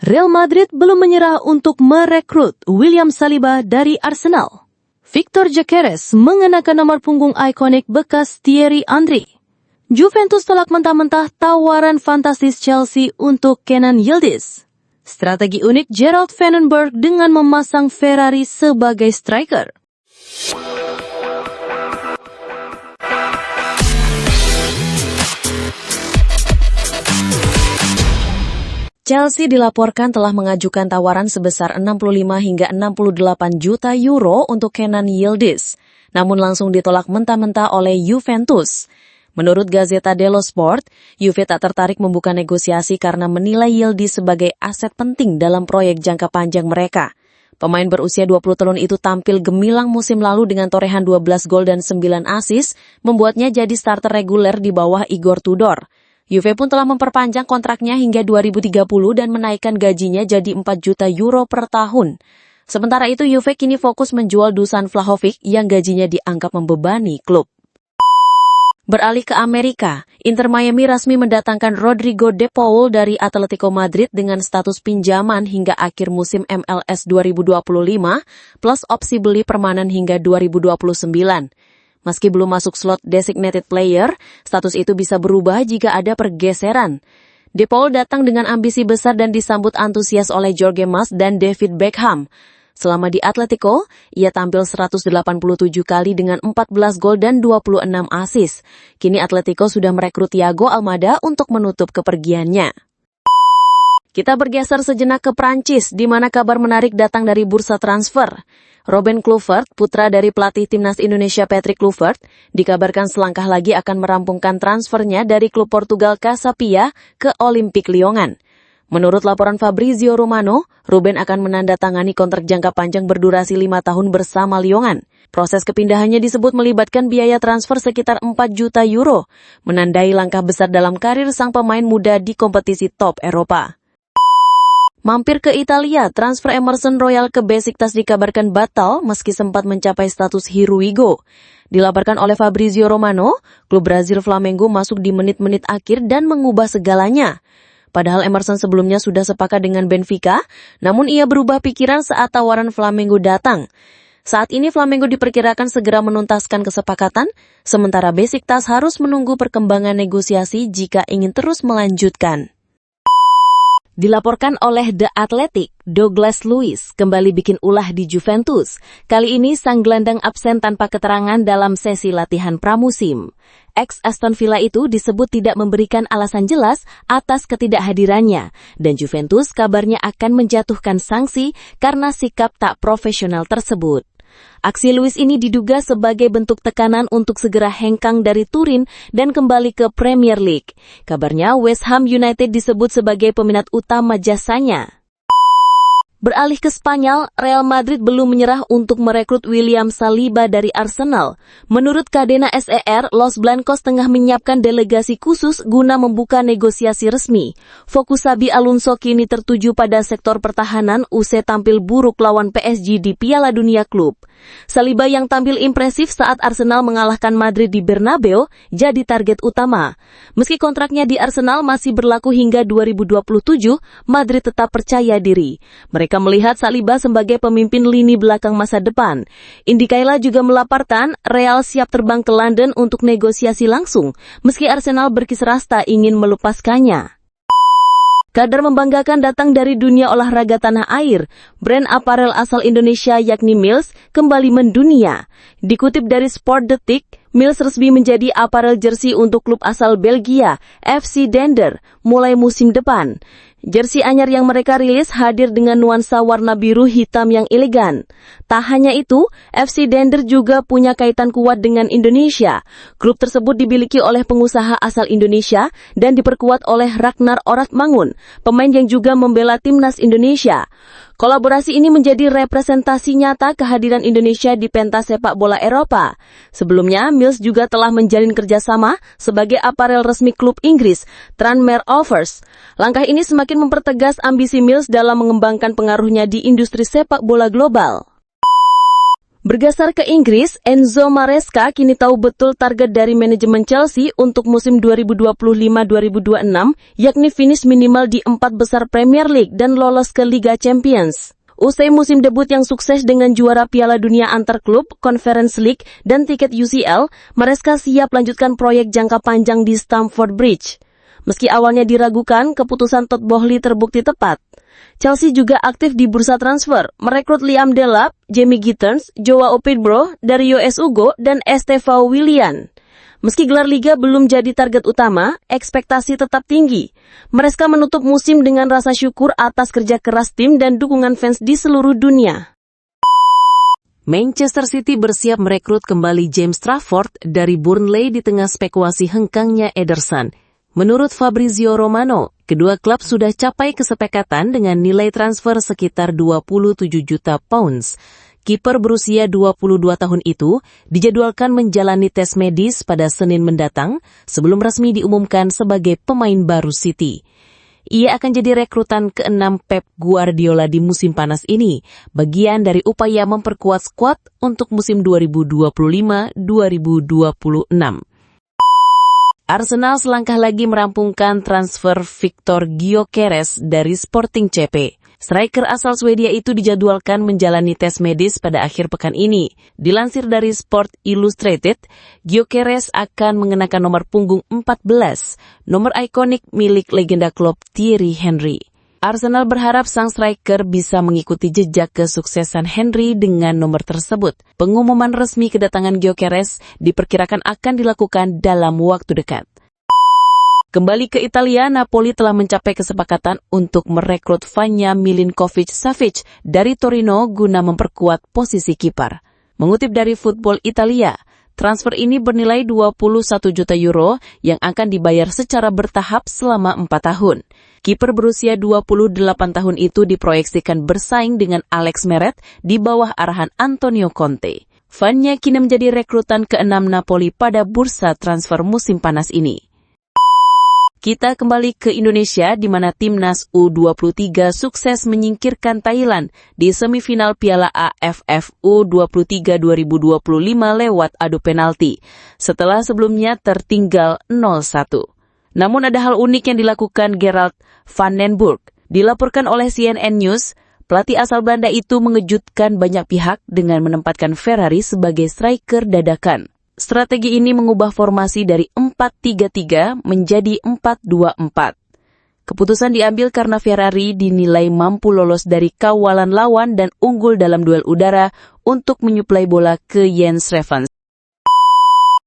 Real Madrid belum menyerah untuk merekrut William Saliba dari Arsenal. Victor Gyökeres mengenakan nomor punggung ikonik bekas Thierry Henry. Juventus tolak mentah-mentah tawaran fantastis Chelsea untuk Kenan Yildiz. Strategi unik Gerald Vandenberg dengan memasang Ferrari sebagai striker. Chelsea dilaporkan telah mengajukan tawaran sebesar 65 hingga 68 juta euro untuk Kenan Yildiz, namun langsung ditolak mentah-mentah oleh Juventus. Menurut Gazzetta dello Sport, Juve tak tertarik membuka negosiasi karena menilai Yildiz sebagai aset penting dalam proyek jangka panjang mereka. Pemain berusia 20 tahun itu tampil gemilang musim lalu dengan torehan 12 gol dan 9 assist, membuatnya jadi starter reguler di bawah Igor Tudor. Juve pun telah memperpanjang kontraknya hingga 2030 dan menaikkan gajinya jadi 4 juta euro per tahun. Sementara itu Juve kini fokus menjual Dusan Vlahovic yang gajinya dianggap membebani klub. Beralih ke Amerika, Inter Miami resmi mendatangkan Rodrigo De Paul dari Atletico Madrid dengan status pinjaman hingga akhir musim MLS 2025 plus opsi beli permanen hingga 2029. Meski belum masuk slot designated player, status itu bisa berubah jika ada pergeseran. De Paul datang dengan ambisi besar dan disambut antusias oleh Jorge Mas dan David Beckham. Selama di Atletico, ia tampil 187 kali dengan 14 gol dan 26 assist. Kini Atletico sudah merekrut Thiago Almada untuk menutup kepergiannya. Kita bergeser sejenak ke Prancis, di mana kabar menarik datang dari bursa transfer. Robin Kluivert, putra dari pelatih timnas Indonesia Patrick Kluivert, dikabarkan selangkah lagi akan merampungkan transfernya dari klub Portugal Casa Pia ke Olympique Lyon. Menurut laporan Fabrizio Romano, Ruben akan menandatangani kontrak jangka panjang berdurasi 5 tahun bersama Lyon. Proses kepindahannya disebut melibatkan biaya transfer sekitar 4 juta euro, menandai langkah besar dalam karir sang pemain muda di kompetisi top Eropa. Mampir ke Italia, transfer Emerson Royal ke Besiktas dikabarkan batal meski sempat mencapai status Here We Go. Dilaporkan oleh Fabrizio Romano, klub Brazil Flamengo masuk di menit-menit akhir dan mengubah segalanya. Padahal Emerson sebelumnya sudah sepakat dengan Benfica, namun ia berubah pikiran saat tawaran Flamengo datang. Saat ini Flamengo diperkirakan segera menuntaskan kesepakatan, sementara Besiktas harus menunggu perkembangan negosiasi jika ingin terus melanjutkan. Dilaporkan oleh The Athletic, Douglas Luiz kembali bikin ulah di Juventus. Kali ini sang gelandang absen tanpa keterangan dalam sesi latihan pramusim. Ex Aston Villa itu disebut tidak memberikan alasan jelas atas ketidakhadirannya, dan Juventus kabarnya akan menjatuhkan sanksi karena sikap tak profesional tersebut. Aksi Luiz ini diduga sebagai bentuk tekanan untuk segera hengkang dari Turin dan kembali ke Premier League. Kabarnya West Ham United disebut sebagai peminat utama jasanya. Beralih ke Spanyol, Real Madrid belum menyerah untuk merekrut William Saliba dari Arsenal. Menurut Cadena SER, Los Blancos tengah menyiapkan delegasi khusus guna membuka negosiasi resmi. Fokus Xabi Alonso kini tertuju pada sektor pertahanan usai tampil buruk lawan PSG di Piala Dunia Klub. Saliba yang tampil impresif saat Arsenal mengalahkan Madrid di Bernabeu jadi target utama. Meski kontraknya di Arsenal masih berlaku hingga 2027, Madrid tetap percaya diri. Mereka melihat Saliba sebagai pemimpin lini belakang masa depan. Indikaila juga melaporkan Real siap terbang ke London untuk negosiasi langsung, meski Arsenal berkisras tak ingin melepaskannya. Kabar membanggakan datang dari dunia olahraga tanah air. Brand aparel asal Indonesia yakni Mills kembali mendunia. Dikutip dari Sport Detik, Mills resmi menjadi aparel jersey untuk klub asal Belgia, FC Dender, mulai musim depan. Jersey anyar yang mereka rilis hadir dengan nuansa warna biru hitam yang elegan. Tak hanya itu, FC Dender juga punya kaitan kuat dengan Indonesia. Klub tersebut dimiliki oleh pengusaha asal Indonesia dan diperkuat oleh Ragnar Oratmangun, pemain yang juga membela timnas Indonesia. Kolaborasi ini menjadi representasi nyata kehadiran Indonesia di pentas sepak bola Eropa. Sebelumnya, Mills juga telah menjalin kerjasama sebagai aparel resmi klub Inggris, Tranmere Rovers. Langkah ini semakin mempertegas ambisi Mills dalam mengembangkan pengaruhnya di industri sepak bola global. Bergeser ke Inggris, Enzo Maresca kini tahu betul target dari manajemen Chelsea untuk musim 2025-2026, yakni finish minimal di 4 besar Premier League dan lolos ke Liga Champions. Usai musim debut yang sukses dengan juara Piala Dunia antar klub, Conference League, dan tiket UCL, Maresca siap lanjutkan proyek jangka panjang di Stamford Bridge. Meski awalnya diragukan, keputusan Todd Boehly terbukti tepat. Chelsea juga aktif di bursa transfer, merekrut Liam Delap, Jamie Gittens, Joao Pedro, Dario S. Ugo, dan Estevao Willian. Meski gelar liga belum jadi target utama, ekspektasi tetap tinggi. Maresca menutup musim dengan rasa syukur atas kerja keras tim dan dukungan fans di seluruh dunia. Manchester City bersiap merekrut kembali James Trafford dari Burnley di tengah spekulasi hengkangnya Ederson. Menurut Fabrizio Romano, kedua klub sudah capai kesepakatan dengan nilai transfer sekitar 27 juta pounds. Kiper berusia 22 tahun itu dijadwalkan menjalani tes medis pada Senin mendatang sebelum resmi diumumkan sebagai pemain baru City. Ia akan jadi rekrutan ke-6 Pep Guardiola di musim panas ini, bagian dari upaya memperkuat skuad untuk musim 2025-2026. Arsenal selangkah lagi merampungkan transfer Victor Gyökeres dari Sporting CP. Striker asal Swedia itu dijadwalkan menjalani tes medis pada akhir pekan ini. Dilansir dari Sport Illustrated, Gyökeres akan mengenakan nomor punggung 14, nomor ikonik milik legenda klub Thierry Henry. Arsenal berharap sang striker bisa mengikuti jejak kesuksesan Henry dengan nomor tersebut. Pengumuman resmi kedatangan Gyökeres diperkirakan akan dilakukan dalam waktu dekat. Kembali ke Italia, Napoli telah mencapai kesepakatan untuk merekrut Vanja Milinkovic-Savic dari Torino guna memperkuat posisi kiper. Mengutip dari Football Italia, transfer ini bernilai 21 juta euro yang akan dibayar secara bertahap selama 4 tahun. Kiper berusia 28 tahun itu diproyeksikan bersaing dengan Alex Meret di bawah arahan Antonio Conte. Vanja kini menjadi rekrutan ke-6 Napoli pada bursa transfer musim panas ini. Kita kembali ke Indonesia di mana timnas U23 sukses menyingkirkan Thailand di semifinal Piala AFF U23 2025 lewat adu penalti, setelah sebelumnya tertinggal 0-1. Namun ada hal unik yang dilakukan Gerald van den Burg. Dilaporkan oleh CNN News, pelatih asal Belanda itu mengejutkan banyak pihak dengan menempatkan Ferrari sebagai striker dadakan. Strategi ini mengubah formasi dari 4-3-3 menjadi 4-2-4. Keputusan diambil karena Ferrari dinilai mampu lolos dari kawalan lawan dan unggul dalam duel udara untuk menyuplai bola ke Jens Revans.